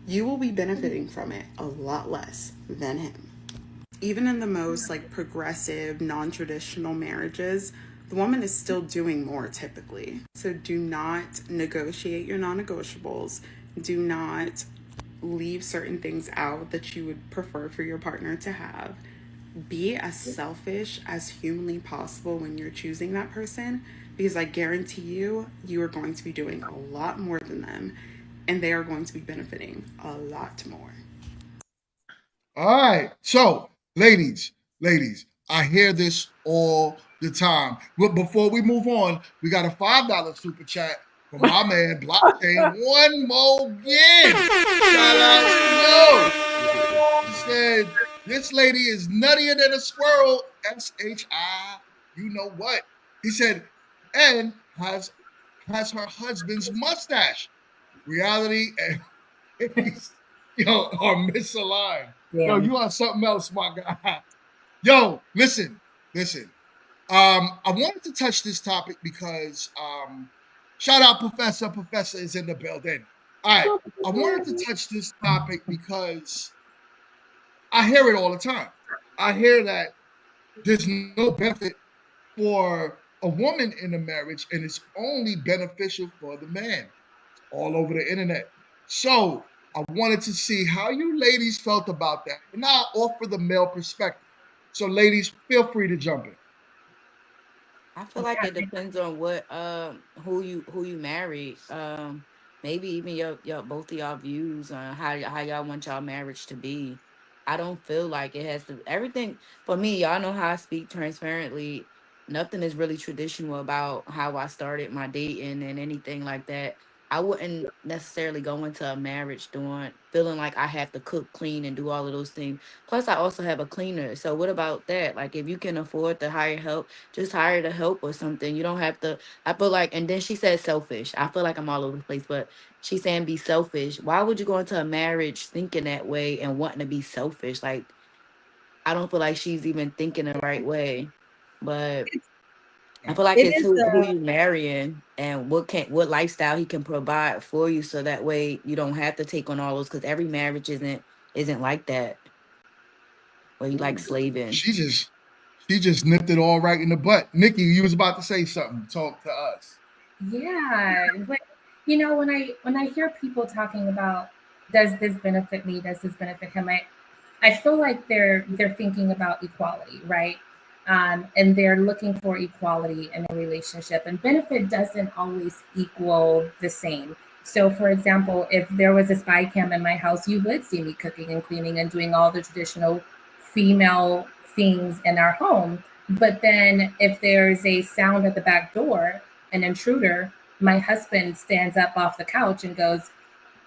will be benefiting from it a lot less than him. Even in the most like progressive, non-traditional marriages, the woman is still doing more typically. So do not negotiate your non-negotiables. Do not leave certain things out that you would prefer for your partner to have. Be as selfish as humanly possible when you're choosing that person, because I guarantee you are going to be doing a lot more than them, and they are going to be benefiting a lot more. All right. So, ladies, I hear this all the time. But before we move on, we got a $5 super chat from my man Blockchain. One more again. Shout out to you. He said, this lady is nuttier than a squirrel. SHI, you know what? He said, and has her husband's mustache. Reality and are misaligned. Yo, you are something else, my guy. Yo, listen. I wanted to touch this topic because shout out Professor. Professor is in the building. All right. I wanted to touch this topic because I hear it all the time. I hear that there's no benefit for a woman in a marriage and it's only beneficial for the man. All over the internet. So I wanted to see how you ladies felt about that. And I'll offer the male perspective. So ladies, feel free to jump in. I feel like it depends on what who you married. Maybe even your both of y'all views on how y'all want y'all marriage to be. I don't feel like it has to everything for me, y'all know how I speak transparently. Nothing is really traditional about how I started my dating and anything like that. I wouldn't necessarily go into a marriage doing feeling like I have to cook, clean, and do all of those things. Plus, I also have a cleaner. So what about that? Like, if you can afford to hire help, just hire the help or something. You don't have to. I feel like, and then she said selfish. I feel like I'm all over the place, but she's saying be selfish. Why would you go into a marriage thinking that way and wanting to be selfish? Like, I don't feel like she's even thinking the right way. But I feel like It it's is who you marrying and what lifestyle he can provide for you, so that way you don't have to take on all those. Because every marriage isn't like that. Where you like slaving. She just nipped it all right in the butt. Nikki, you was about to say something. Talk to us. Yeah, but when I hear people talking about does this benefit me, does this benefit him, I feel like they're thinking about equality, right? And they're looking for equality in a relationship, and benefit doesn't always equal the same. So, for example, if there was a spy cam in my house, you would see me cooking and cleaning and doing all the traditional female things in our home. But then, if there's a sound at the back door, an intruder, my husband stands up off the couch and goes,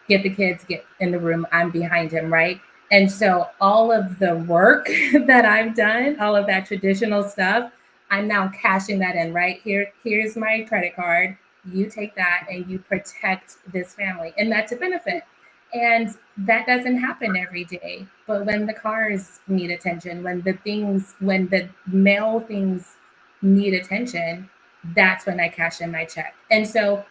"Get the kids, get in the room. I'm behind him," right? And so, all of the work that I've done, all of that traditional stuff, I'm now cashing that in, right? Here's my credit card. You take that and you protect this family. And that's a benefit. And that doesn't happen every day. But when the cars need attention, when the male things need attention, that's when I cash in my check. And so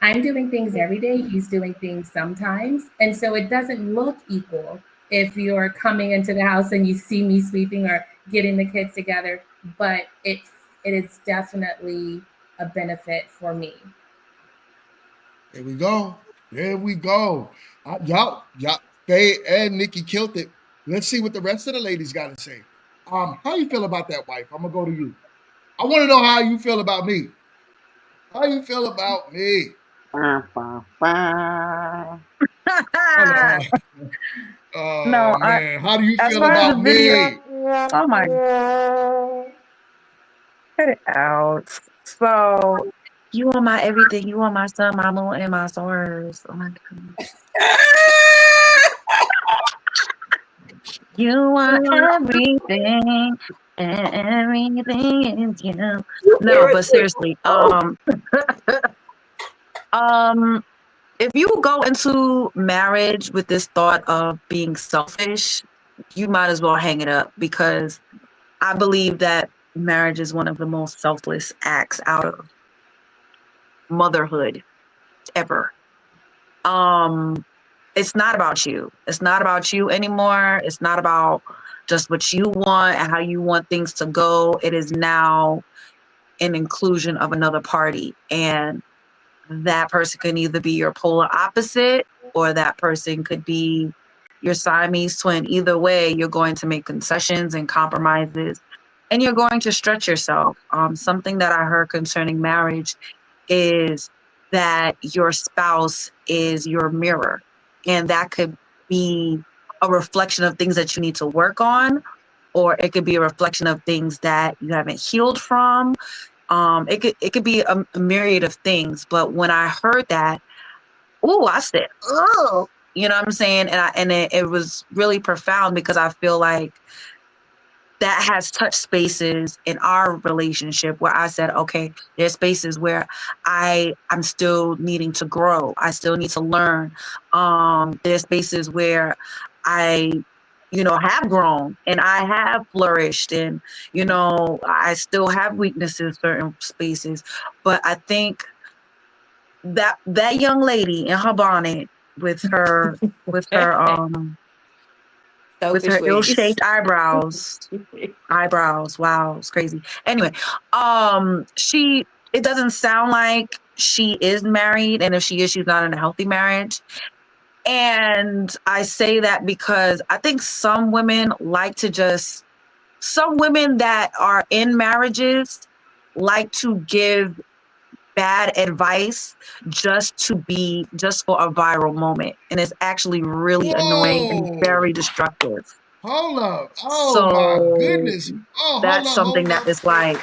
I'm doing things every day. He's doing things sometimes. And so it doesn't look equal if you're coming into the house and you see me sweeping or getting the kids together, but it is definitely a benefit for me. There we go. There we go. Y'all, Faye and Nikki killed it. Let's see what the rest of the ladies got to say. How you feel about that, wife? I'm gonna go to you. I want to know how you feel about me. How you feel about me? No, Man, how do you as feel far as the about video, me? oh my, cut it out. So you are my everything. You are my sun, my moon, and my stars. Oh my goodness. You are everything, and everything is you. No, but seriously, if you go into marriage with this thought of being selfish, you might as well hang it up, because I believe that marriage is one of the most selfless acts out of motherhood ever. It's not about you. It's not about you anymore. It's not about just what you want and how you want things to go. It is now an inclusion of another party. And that person can either be your polar opposite, or that person could be your Siamese twin. Either way, you're going to make concessions and compromises, and you're going to stretch yourself. Something that I heard concerning marriage is that your spouse is your mirror, and that could be a reflection of things that you need to work on, or it could be a reflection of things that you haven't healed from. It could be a myriad of things. But when I heard that, I said, "Oh," you know what I'm saying? And it was really profound, because I feel like that has touched spaces in our relationship where I said, okay, there's spaces where I'm still needing to grow. I still need to learn. There's spaces where I have grown and I have flourished, and, I still have weaknesses in certain spaces. But I think that young lady in her bonnet with her with her Selfish ways. ill-shaped eyebrows. Wow, it's crazy. Anyway, it doesn't sound like she is married, and if she is, she's not in a healthy marriage. And I say that because I think some women that are in marriages like to give bad advice just for a viral moment, and it's actually really annoying and very destructive. Hold up. Oh, my goodness. Oh, that's something that is like,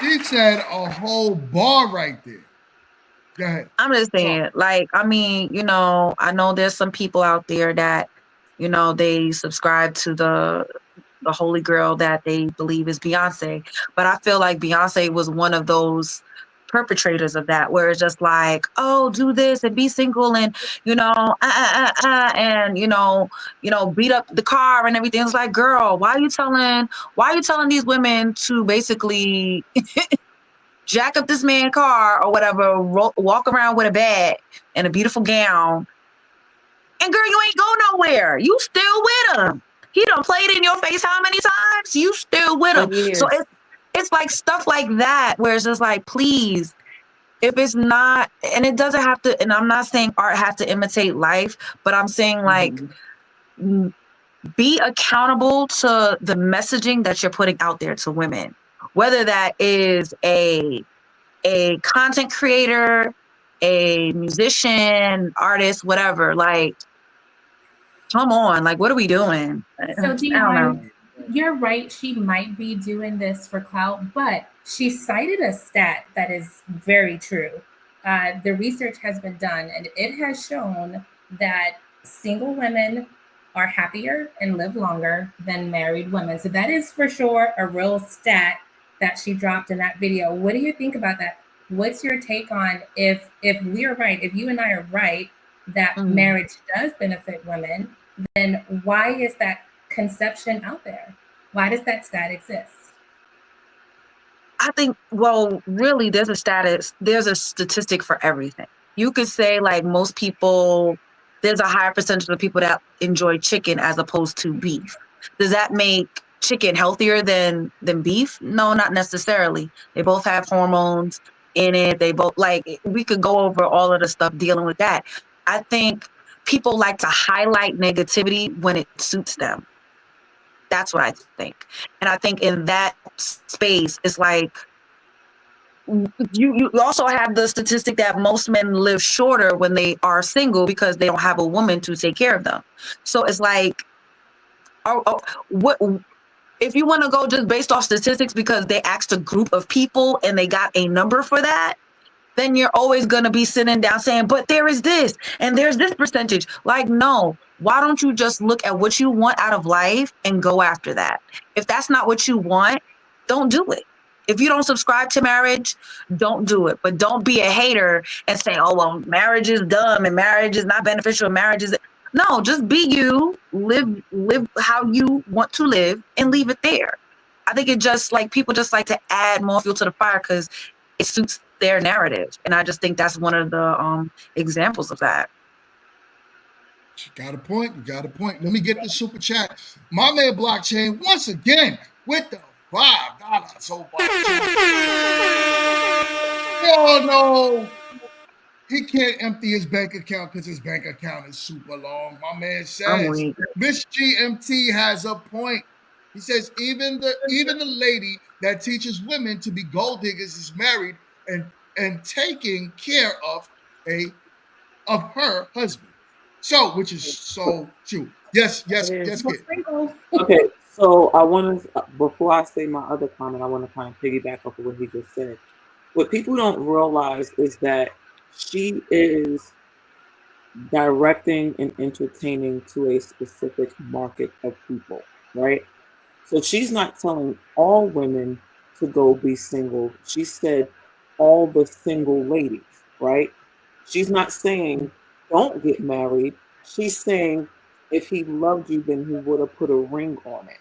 she said a whole bar right there. Go ahead. I'm just saying, I know there's some people out there that, they subscribe to the holy grail that they believe is Beyonce. But I feel like Beyonce was one of those perpetrators of that, where it's just like, oh, do this and be single, and and beat up the car and everything. It's like, girl, why are you telling these women to basically jack up this man's car or whatever, walk around with a bag and a beautiful gown, and girl, you ain't go nowhere. You still with him. He done played in your face how many times? You still with him. So it's like stuff like that, where it's just like, please, if it's not, and it doesn't have to, and I'm not saying art has to imitate life, but I'm saying, like, be accountable to the messaging that you're putting out there to women. whether that is a content creator, a musician, artist, whatever. Like, come on, like, what are we doing? So I don't know. you're right. She might be doing this for clout, but she cited a stat that is very true. The research has been done, and it has shown that single women are happier and live longer than married women. So that is for sure a real stat that she dropped in that video. What do you think about that? What's your take on if we're right, if you and I are right that marriage does benefit women, then why is that conception out there? Why does that stat exist? I think, well, really, there's a statistic for everything. You could say, like, most people, there's a higher percentage of people that enjoy chicken as opposed to beef. Does that make chicken healthier than beef? No, not necessarily. They both have hormones in it. They both, like, we could go over all of the stuff dealing with that. I think people like to highlight negativity when it suits them. That's what I think. And I think in that space, it's like, you also have the statistic that most men live shorter when they are single because they don't have a woman to take care of them. So it's like, what if you want to go just based off statistics because they asked a group of people and they got a number for that, then you're always going to be sitting down saying, but there is this and there's this percentage. Like, no, why don't you just look at what you want out of life and go after that? If that's not what you want, don't do it. If you don't subscribe to marriage, don't do it. But don't be a hater and say, oh, well, marriage is dumb and marriage is not beneficial. Marriage is... No, just be you, live how you want to live and leave it there. I think it just, like, people just like to add more fuel to the fire because it suits their narrative. And I just think that's one of the examples of that. You got a point. You got a point. Let me get the super chat. My man Blockchain, once again, with the $5 soap box. Oh, no. He can't empty his bank account because his bank account is super long. My man says, Miss GMT has a point. He says, even the lady that teaches women to be gold diggers is married and taking care of her husband. So, which is so true. Yes, kid. Okay, so I want to, before I say my other comment, I want to kind of piggyback off of what he just said. What people don't realize is that she is directing and entertaining to a specific market of people, right? So she's not telling all women to go be single. She said all the single ladies, right? She's not saying don't get married. She's saying if he loved you, then he would have put a ring on it.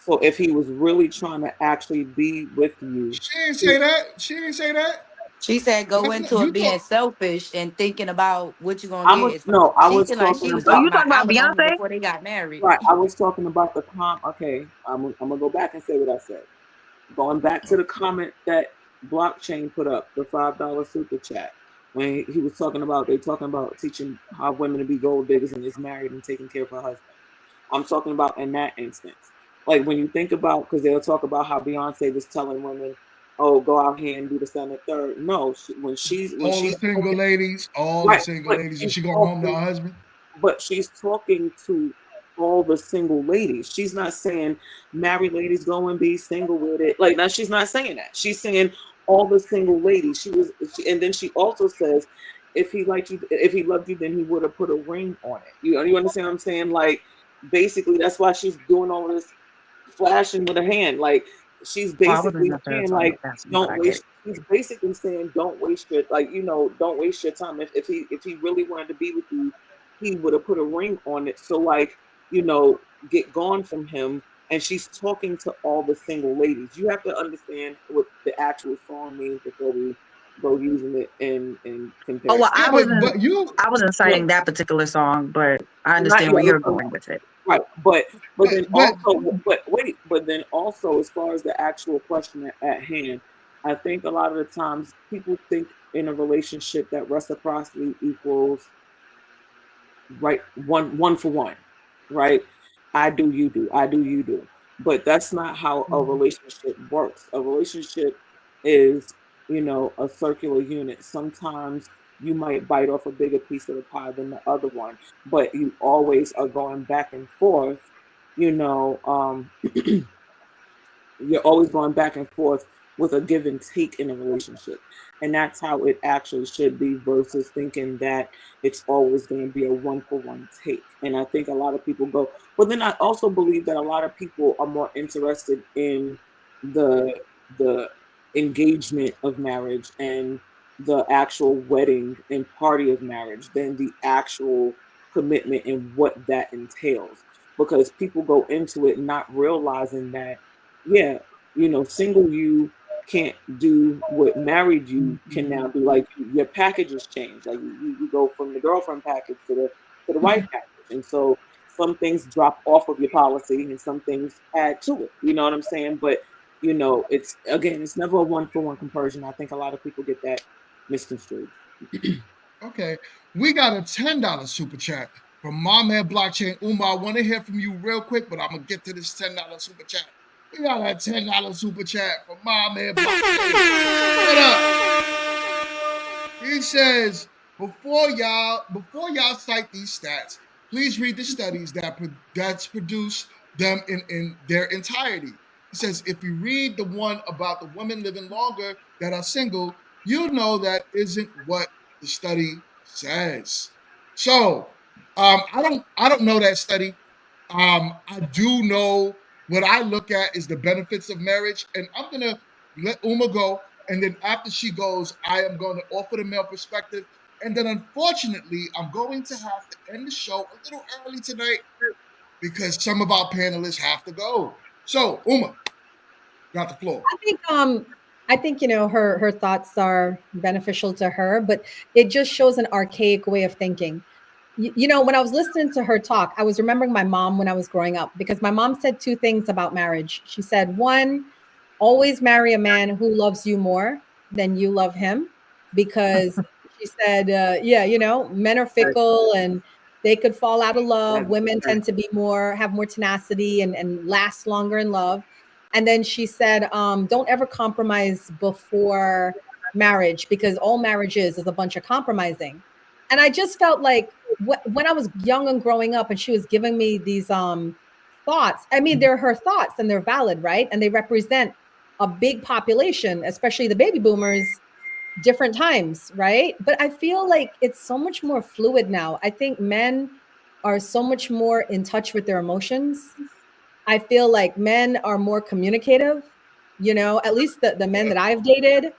So if he was really trying to actually be with you. She didn't say that. She didn't say that. She said go into it being selfish and thinking about what you're gonna get. I was talking talking about alimony before they got married. Right. I was talking about the okay, I'm gonna go back and say what I said. Going back to the comment that Blockchain put up, the $5 super chat, when he was talking about teaching how women to be gold diggers and is married and taking care of her husband. I'm talking about in that instance. Like when you think about, because they'll talk about how Beyonce was telling women, oh, go out here and do the second, third. No, when she's the single ladies, and she going home to her husband. But she's talking to all the single ladies. She's not saying married ladies go and be single with it. Like, now she's not saying that. She's saying all the single ladies. And then she also says, if he loved you, then he would have put a ring on it. You understand what I'm saying? Like, basically, that's why she's doing all this flashing with her hand. Like, she's basically saying, like, don't waste. He's basically saying, don't waste your, don't waste your time. If he really wanted to be with you, he would have put a ring on it. So, like, get gone from him. And she's talking to all the single ladies. You have to understand what the actual song means before we go using it in comparison. Oh, well, I wasn't citing that particular song, but I understand where you're going with it. Right, but then also as far as the actual question at hand, I think a lot of the times people think in a relationship that reciprocity equals right one for one, right? I do, you do. I do, you do. but that's not how a relationship works. A relationship is, a circular unit. Sometimes you might bite off a bigger piece of the pie than the other one, but you always are going back and forth, you know, um, you're always going back and forth with a give and take in a relationship. And that's how it actually should be versus thinking that it's always going to be a one for one take. And I think a lot of people go, but then I also believe that a lot of people are more interested in the the engagement of marriage and the actual wedding and party of marriage than the actual commitment and what that entails. Because people go into it not realizing that, yeah, single you can't do what married you can now do. Like your packages change. Like you go from the girlfriend package to the wife package, and so some things drop off of your policy and some things add to it. You know what I'm saying? But it's never a one for one conversion. I think a lot of people get that misconstrued. Okay, we got a $10 super chat from my man Blockchain Uma. I want to hear from you real quick, but I'm gonna get to this $10 super chat. We got a $10 super chat from my man Blockchain. What up? He says, before y'all cite these stats, please read the studies that's produced them in their entirety. He says, if you read the one about the women living longer that are single, you'll know that isn't what the study says. So, I don't know that study. I do know what I look at is the benefits of marriage, and I'm gonna let Uma go, and then after she goes, I am going to offer the male perspective, and then unfortunately, I'm going to have to end the show a little early tonight because some of our panelists have to go. So, Uma, got the floor. I think her thoughts are beneficial to her, but it just shows an archaic way of thinking. When I was listening to her talk, I was remembering my mom when I was growing up, because my mom said two things about marriage. She said, one, always marry a man who loves you more than you love him, because she said, men are fickle and they could fall out of love. Women tend to have more tenacity and last longer in love. And then she said, don't ever compromise before marriage, because all marriage is a bunch of compromising. And I just felt like when I was young and growing up and she was giving me these thoughts, I mean, they're her thoughts and they're valid, right? And they represent a big population, especially the baby boomers, different times, right? But I feel like it's so much more fluid now. I think men are so much more in touch with their emotions. I feel like men are more communicative, at least the men that I've dated,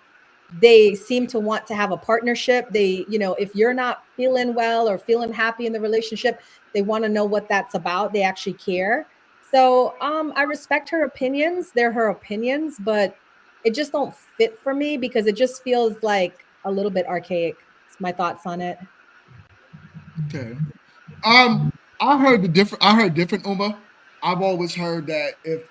they seem to want to have a partnership. They, if you're not feeling well or feeling happy in the relationship, they want to know what that's about. They actually care. So I respect her opinions. They're her opinions, but it just don't fit for me because it just feels like a little bit archaic. It's my thoughts on it. Okay. I heard different, Uma. I've always heard that if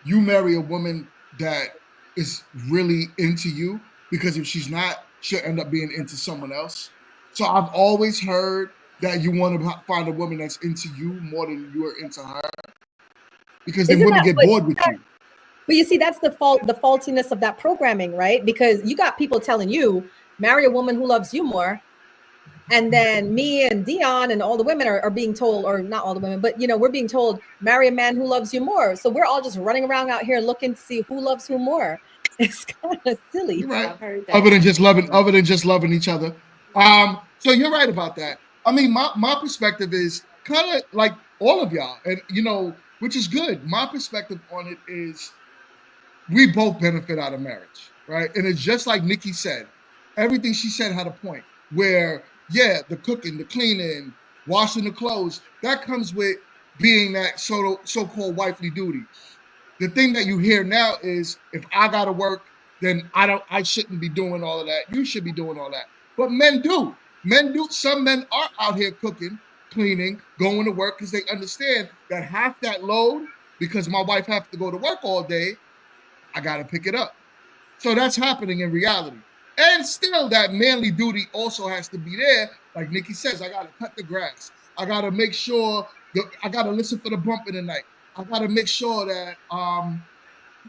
you marry a woman that is really into you, because if she's not, she'll end up being into someone else. So I've always heard that you want to find a woman that's into you more than you are into her, because then women get bored with you. But you see, that's the faultiness of that programming, right? Because you got people telling you, marry a woman who loves you more. And then me and Dion and all the women are being told, or not all the women, but we're being told, marry a man who loves you more. So we're all just running around out here looking to see who loves who more. It's kind of silly. You're right. Other than just loving each other. So you're right about that. I mean, my perspective is kind of like all of y'all, and which is good. My perspective on it is we both benefit out of marriage, right? And it's just like Nikki said. Everything she said had a point. Where the cooking, the cleaning, washing the clothes, that comes with being that so-called wifely duty. The thing that you hear now is, if I gotta work, then I shouldn't be doing all of that. You should be doing all that. But men do. Some men are out here cooking, cleaning, going to work, because they understand that half that load, because my wife has to go to work all day, I gotta pick it up. So that's happening in reality. And still, that manly duty also has to be there. Like Nikki says, I got to cut the grass. I got to make sure, I got to listen for the bump in the night. I gotta make sure that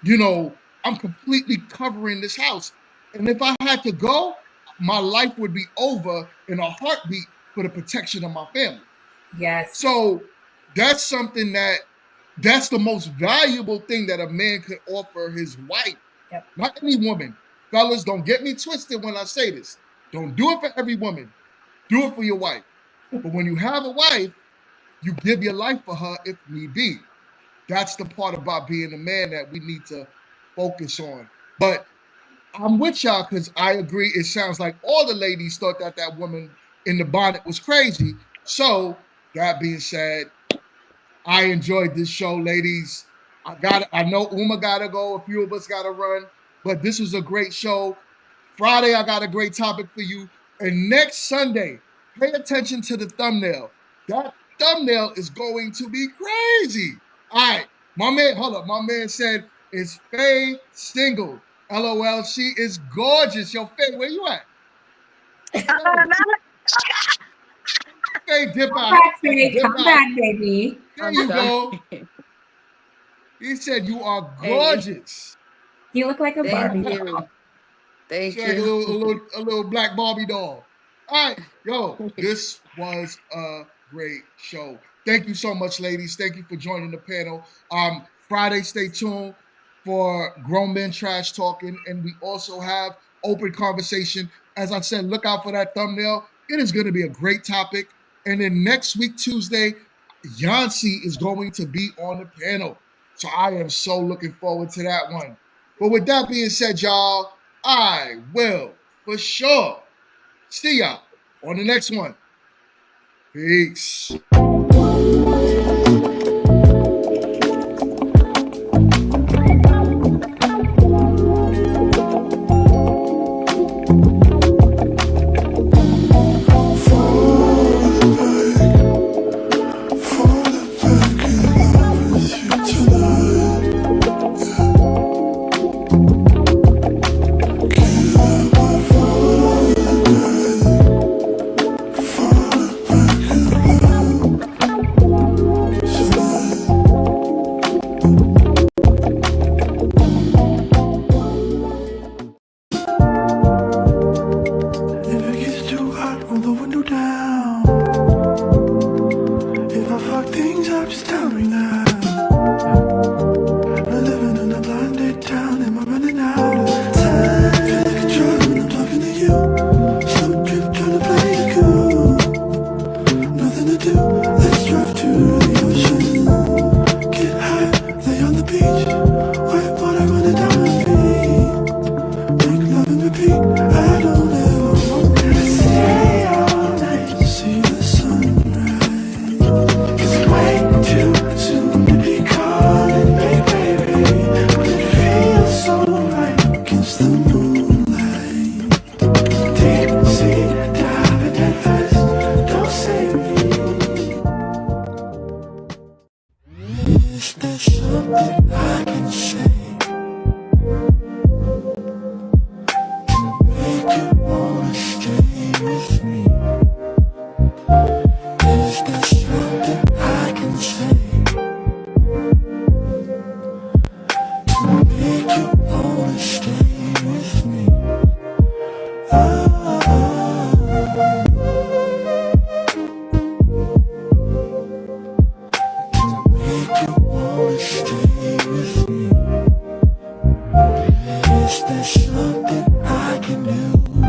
you know, I'm completely covering this house. And if I had to go, my life would be over in a heartbeat for the protection of my family. Yes. So that's something that's the most valuable thing that a man could offer his wife. Yep. Not any woman. Fellas, don't get me twisted when I say this. Don't do it for every woman. Do it for your wife. But when you have a wife, you give your life for her if need be. That's the part about being a man that we need to focus on. But I'm with y'all because I agree. It sounds like all the ladies thought that that woman in the bonnet was crazy. So that being said, I enjoyed this show, ladies. I know Uma gotta go. A few of us gotta run, but this was a great show. Friday, I got a great topic for you. And next Sunday, pay attention to the thumbnail. That thumbnail is going to be crazy. All right, my man said, is Faye single? LOL, she is gorgeous. Yo, Faye, where you at? Faye, dip out. Come back, baby. There you go. He said you are gorgeous. You look like a Barbie. Thank Like you. a little black Barbie doll. All right, yo, this was a great show. Thank you so much, ladies. Thank you for joining the panel. Friday, stay tuned for Grown Men Trash Talking, and we also have open conversation. As I said, look out for that thumbnail. It is going to be a great topic. And then next week, Tuesday, Yancy is going to be on the panel. So I am so looking forward to that one. But with that being said, y'all, I will for sure see y'all on the next one. Peace. If it gets too hot, roll the window down. If I fuck things up, just tell me now. I'm living in a blinded town, am I running out of time? Feel like a drug when I'm talking to you. Slow trip, trying to play it cool. Nothing to do, let's drive to the ocean. Get high, lay on the beach. White water running down my feet. Make love and repeat, I don't ever want to stay all night to see the sunrise. 'Cause it's way too soon to be calling me baby, but it feels so right against the moonlight. Deep sea diving head first, don't save me. Is there something I can say? Make you wanna stay with me. Is there something I can say to make you wanna stay with me? To make you wanna stay with me. Is there something I can do?